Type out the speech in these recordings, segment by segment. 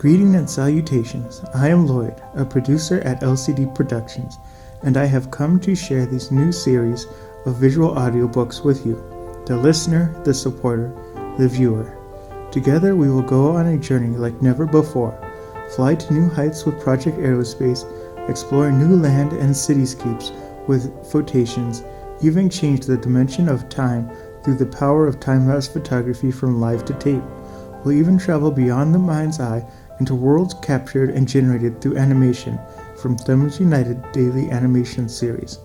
Greeting and salutations. I am Lloyd, a producer at LCD Productions, and I have come to share this new series of visual audiobooks with you, the listener, the supporter, the viewer. Together we will go on a journey like never before, fly to new heights with Project Aerospace, explore new land and cityscapes with photations, even change the dimension of time through the power of time-lapse photography from live to tape. We'll even travel beyond the mind's eye into worlds captured and generated through animation from Thumbs United daily animation series.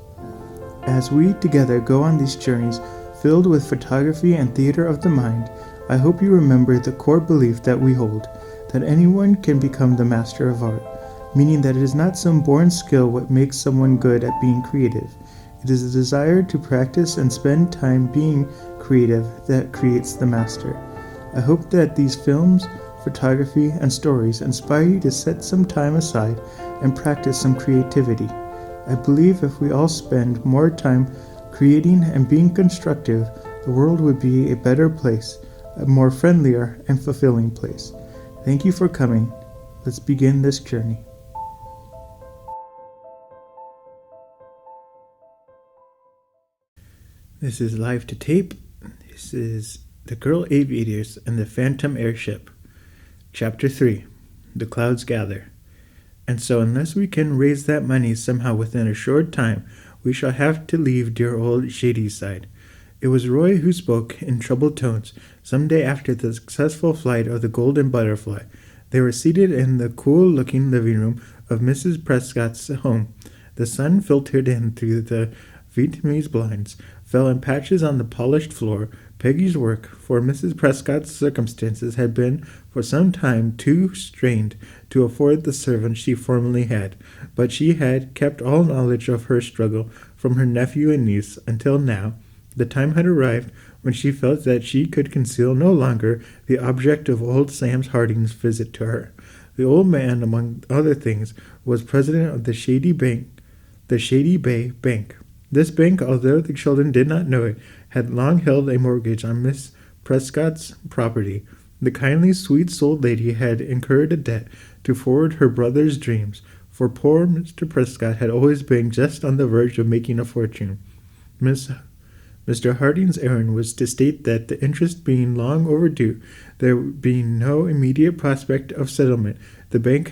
As we together go on these journeys filled with photography and theater of the mind, I hope you remember the core belief that we hold, that anyone can become the master of art, meaning that it is not some born skill what makes someone good at being creative. It is a desire to practice and spend time being creative that creates the master. I hope that these films, photography, and stories inspire you to set some time aside and practice some creativity. I believe if we all spend more time creating and being constructive, the world would be a better place, a more friendlier and fulfilling place. Thank you for coming. Let's begin this journey. This is Live to Tape. This is the Girl Aviators and the Phantom Airship. Chapter 3. The Clouds Gather. And so unless we can raise that money somehow within a short time, we shall have to leave dear old Shadyside. It was Roy who spoke in troubled tones some day after the successful flight of the Golden Butterfly. They were seated in the cool-looking living room of Mrs. Prescott's home. The sun filtered in through the Vietnamese blinds, fell in patches on the polished floor. Peggy's work, for Mrs. Prescott's circumstances had been for some time too strained to afford the servant she formerly had, but she had kept all knowledge of her struggle from her nephew and niece until now. The time had arrived when she felt that she could conceal no longer the object of old Sam Harding's visit to her. The old man, among other things, was president of the Shady Bay Bank. This bank, although the children did not know it, had long held a mortgage on Miss Prescott's property. The kindly, sweet-souled lady had incurred a debt to forward her brother's dreams, for poor Mr. Prescott had always been just on the verge of making a fortune. Mr. Harding's errand was to state that the interest being long overdue, there being no immediate prospect of settlement, the bank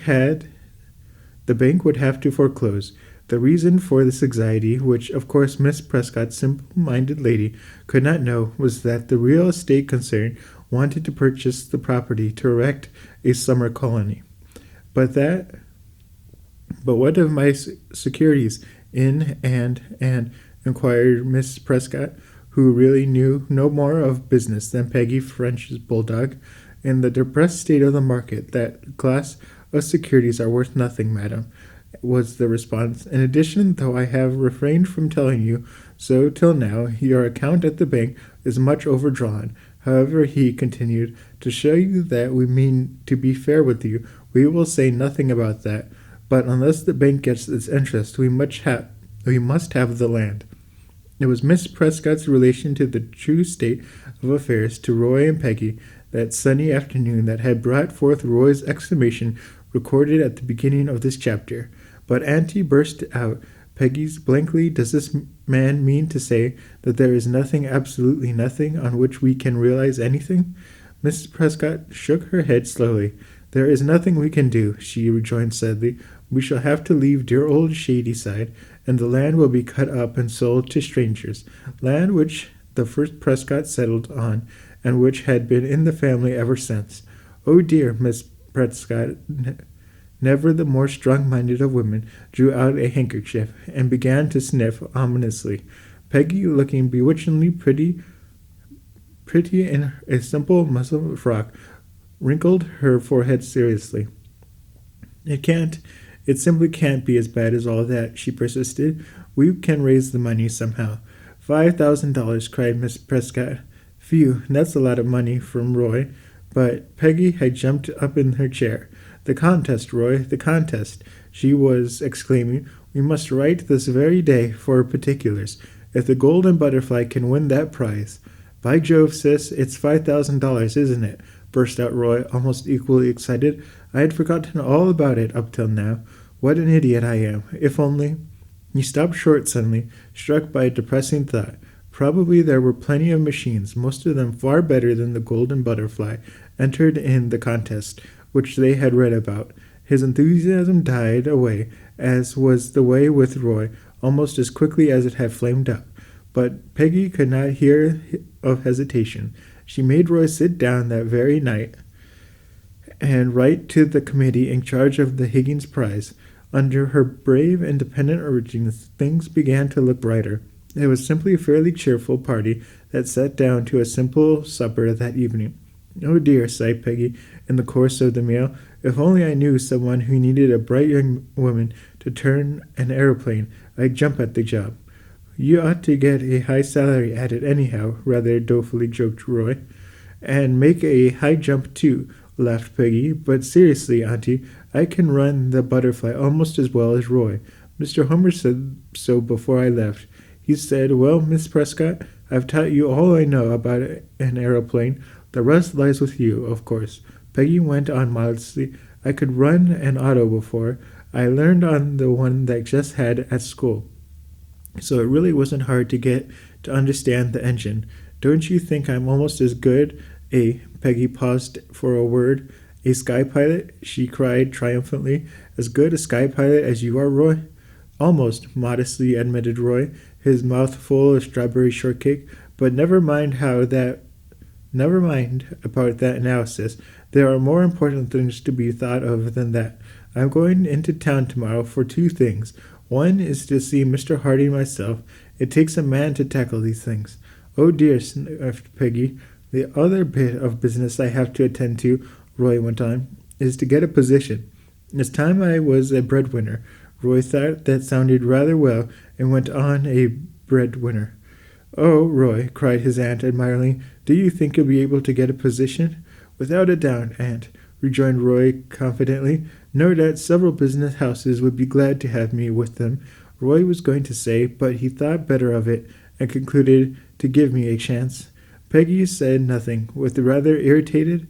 would have to foreclose. The reason for this anxiety, which of course Miss Prescott's simple-minded lady could not know, was that the real estate concern wanted to purchase the property to erect a summer colony. But what of my securities in and inquired Miss Prescott, who really knew no more of business than Peggy French's bulldog. In the depressed state of the market, that class of securities are worth nothing, madam, was the response. In addition, though I have refrained from telling you so till now, your account at the bank is much overdrawn. However, he continued, to show you that we mean to be fair with you, we will say nothing about that. But unless the bank gets its interest, we must have the land. It was Miss Prescott's relation to the true state of affairs to Roy and Peggy that sunny afternoon that had brought forth Roy's exclamation recorded at the beginning of this chapter. But Auntie burst out, Peggy's blankly, does this man mean to say that there is nothing, absolutely nothing, on which we can realize anything? Mrs. Prescott shook her head slowly. There is nothing we can do, she rejoined sadly. We shall have to leave dear old Shadyside, and the land will be cut up and sold to strangers, land which the first Prescott settled on, and which had been in the family ever since. Oh dear, Miss Prescott, never the more strong-minded of women, drew out a handkerchief and began to sniff ominously. Peggy, looking bewitchingly pretty in a simple muslin frock, wrinkled her forehead seriously. It simply can't be as bad as all that, she persisted. We can raise the money somehow. $5,000, cried Miss Prescott. Phew, that's a lot of money from Roy. But Peggy had jumped up in her chair. The contest, Roy, the contest, she was exclaiming. We must write this very day for particulars. If the Golden Butterfly can win that prize. By Jove, sis, it's $5,000, isn't it? burst out Roy, almost equally excited. I had forgotten all about it up till now. What an idiot I am. If only. He stopped short suddenly, struck by a depressing thought. Probably there were plenty of machines, most of them far better than the Golden Butterfly, entered in the contest, which they had read about. His enthusiasm died away, as was the way with Roy, almost as quickly as it had flamed up. But Peggy could not hear of hesitation. She made Roy sit down that very night and write to the committee in charge of the Higgins Prize. Under her brave, independent urgings, things began to look brighter. It was simply a fairly cheerful party that sat down to a simple supper that evening. "Oh dear," sighed Peggy in the course of the meal, "if only I knew someone who needed a bright young woman to turn an aeroplane, I'd jump at the job." "You ought to get a high salary at it anyhow," rather dolefully joked Roy. "And make a high jump too," laughed Peggy. "But seriously, Auntie, I can run the Butterfly almost as well as Roy. Mr. Homer said so before I left. He said, 'Well, Miss Prescott, I've taught you all I know about an aeroplane. The rest lies with you, of course.'" Peggy went on modestly. "I could run an auto before. I learned on the one that Jess had at school. So it really wasn't hard to get to understand the engine. Don't you think I'm almost as good a—" Peggy paused for a word. "A sky pilot?" she cried triumphantly. "As good a sky pilot as you are, Roy?" "Almost," modestly admitted Roy, his mouth full of strawberry shortcake. "But never mind about that analysis. There are more important things to be thought of than that. I'm going into town tomorrow for two things. One is to see Mr. Harding myself. It takes a man to tackle these things." "Oh dear," sniffed Peggy. "The other bit of business I have to attend to," Roy went on, "is to get a position. It's time I was a breadwinner." Roy thought that sounded rather well and went on, "A breadwinner." "Oh, Roy," cried his aunt admiringly, "do you think you'll be able to get a position?" "Without a doubt, aunt," rejoined Roy confidently. "No doubt several business houses would be glad to have me with them." Roy was going to say, but he thought better of it and concluded, "to give me a chance." Peggy said nothing, which rather irritated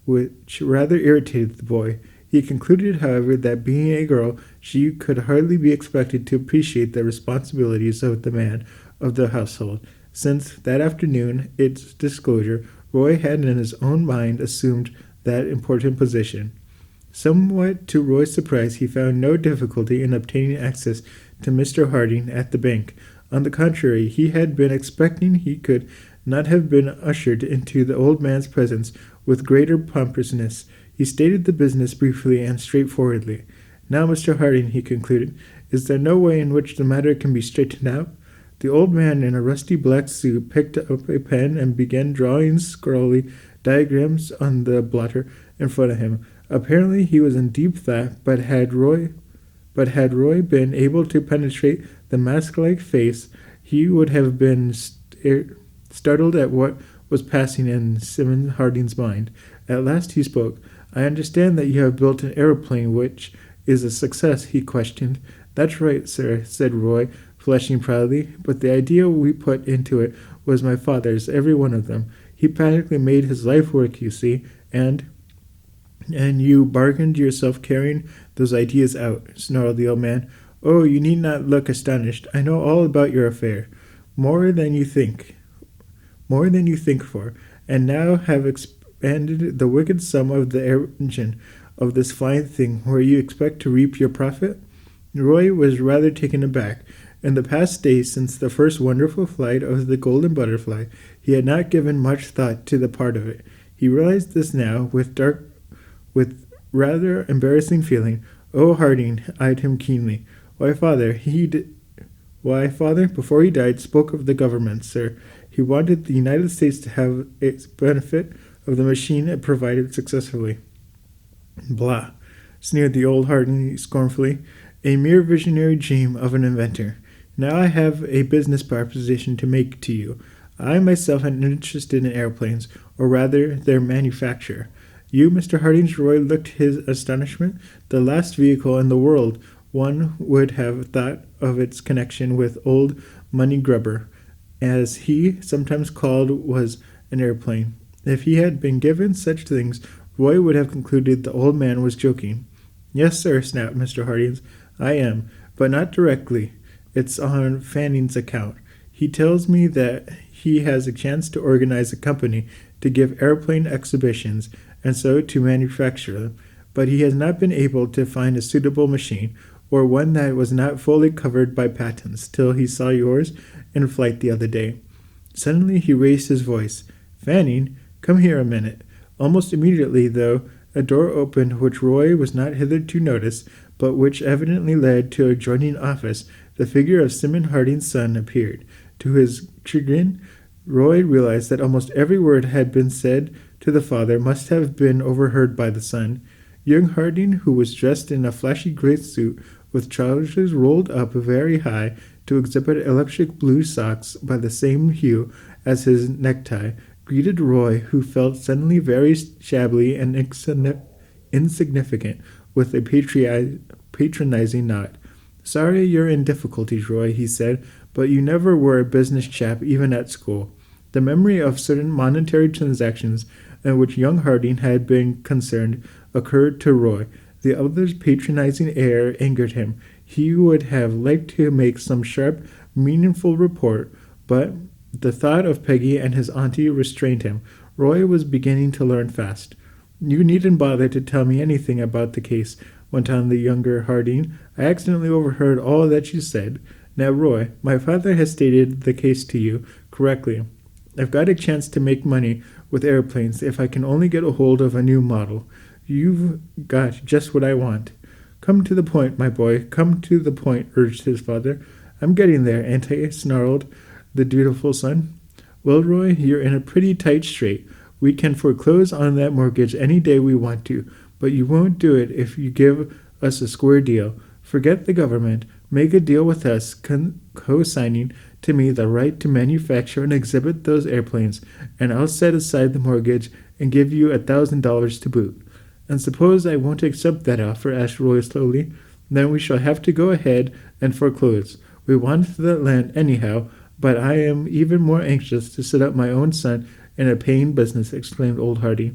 the boy. He concluded, however, that being a girl, she could hardly be expected to appreciate the responsibilities of the man of the household, since that afternoon, its disclosure, Roy had in his own mind assumed that important position. Somewhat to Roy's surprise, he found no difficulty in obtaining access to Mr. Harding at the bank. On the contrary, he had been expecting he could not have been ushered into the old man's presence with greater pompousness. He stated the business briefly and straightforwardly. "Now, Mr. Harding," he concluded, "is there no way in which the matter can be straightened out?" The old man in a rusty black suit picked up a pen and began drawing scrawly diagrams on the blotter in front of him. Apparently he was in deep thought, but had Roy been able to penetrate the mask-like face, he would have been startled at what was passing in Simmons Harding's mind. At last he spoke. "I understand that you have built an aeroplane which is a success," he questioned. "That's right, sir," said Roy, flushing proudly, "but the idea we put into it was my father's, every one of them. He practically made his life work, you see, and you bargained yourself carrying those ideas out," snarled the old man. "Oh, you need not look astonished. I know all about your affair. More than you think for, and now have expanded the wicked sum of the engine of this fine thing where you expect to reap your profit." Roy was rather taken aback. In the past days, since the first wonderful flight of the Golden Butterfly, he had not given much thought to the part of it. He realized this now with rather embarrassing feeling. Oh, Harding eyed him keenly. Why, Father, before he died, spoke of the government, sir. He wanted the United States to have its benefit of the machine it provided successfully. Blah, sneered the old Harding scornfully. A mere visionary dream of an inventor. Now I have a business proposition to make to you. I myself am interested in airplanes, or rather their manufacture. You, Mr. Harding? Roy looked his astonishment. The last vehicle in the world one would have thought of its connection with old Money Grubber, as he sometimes called, was an airplane. If he had been given such things, Roy would have concluded the old man was joking. "Yes, sir," snapped Mr. Harding. "I am, but not directly. It's on Fanning's account. He tells me that he has a chance to organize a company to give airplane exhibitions and so to manufacture them, but he has not been able to find a suitable machine, or one that was not fully covered by patents, till he saw yours in flight the other day." Suddenly he raised his voice. "Fanning, come here a minute." Almost immediately, though, a door opened which Roy was not hitherto noticed, but which evidently led to an adjoining office. The figure of Simon Harding's son appeared. To his chagrin, Roy realized that almost every word had been said to the father must have been overheard by the son. Young Harding, who was dressed in a flashy gray suit with trousers rolled up very high to exhibit electric blue socks by the same hue as his necktie, greeted Roy, who felt suddenly very shabby and insignificant, with a patronizing nod. "Sorry you're in difficulties, Roy," he said, "but you never were a business chap even at school." The memory of certain monetary transactions in which young Harding had been concerned occurred to Roy. The other's patronizing air angered him. He would have liked to make some sharp, meaningful report, but the thought of Peggy and his auntie restrained him. Roy was beginning to learn fast. "You needn't bother to tell me anything about the case," went on the younger Harding. "I accidentally overheard all that you said. Now, Roy, my father has stated the case to you correctly. I've got a chance to make money with airplanes if I can only get a hold of a new model. You've got just what I want." "Come to the point, my boy, come to the point," urged his father. "I'm getting there, ain't I?" snarled the dutiful son. "Well, Roy, you're in a pretty tight strait. We can foreclose on that mortgage any day we want to, but you won't do it if you give us a square deal. Forget the government. Make a deal with us, co-signing to me the right to manufacture and exhibit those airplanes, and I'll set aside the mortgage and give you $1,000 to boot." "And suppose I won't accept that offer?" asked Roy slowly. "Then we shall have to go ahead and foreclose. We want the land anyhow, but I am even more anxious to set up my own son in a paying business," exclaimed old Hardy.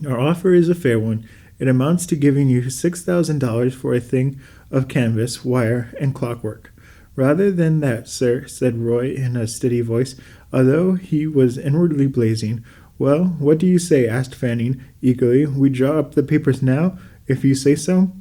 "Our offer is a fair one. It amounts to giving you $6,000 for a thing of canvas, wire, and clockwork." "Rather than that, sir," said Roy in a steady voice, although he was inwardly blazing. "Well, what do you say?" asked Fanning eagerly. "We draw up the papers now, if you say so?"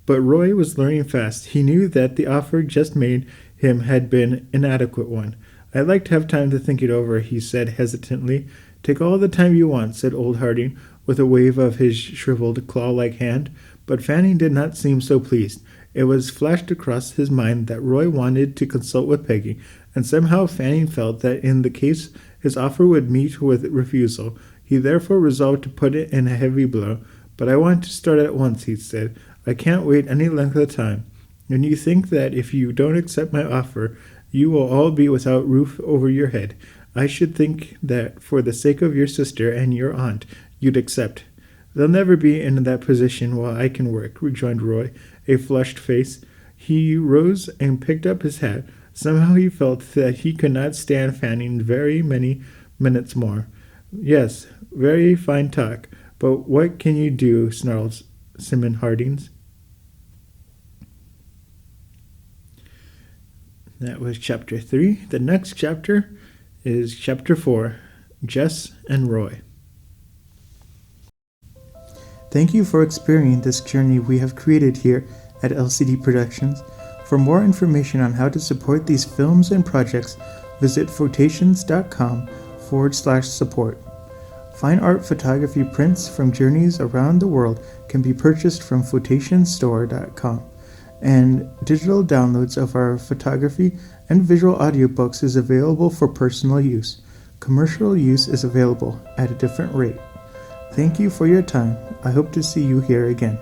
But Roy was learning fast. He knew that the offer just made him had been an inadequate one. "I'd like to have time to think it over," he said hesitantly. "Take all the time you want," said old Harding, with a wave of his shriveled, claw-like hand. But Fanning did not seem so pleased. It was flashed across his mind that Roy wanted to consult with Peggy, and somehow Fanning felt that in the case his offer would meet with refusal. He therefore resolved to put it in a heavy blow. "But I want to start at once," he said. "I can't wait any length of time. And you think that if you don't accept my offer, you will all be without roof over your head. I should think that for the sake of your sister and your aunt, you'd accept." "They'll never be in that position while I can work," rejoined Roy, a flushed face. He rose and picked up his hat. Somehow he felt that he could not stand Fanning very many minutes more. "Yes, very fine talk, but what can you do?" snarled Simon Harding. That was chapter 3. The next chapter is chapter 4, Jess and Roy. Thank you for experiencing this journey we have created here at LCD Productions. For more information on how to support these films and projects, visit photations.com/support. Fine art photography prints from journeys around the world can be purchased from photationsstore.com. And digital downloads of our photography and visual audiobooks is available for personal use. Commercial use is available at a different rate. Thank you for your time. I hope to see you here again.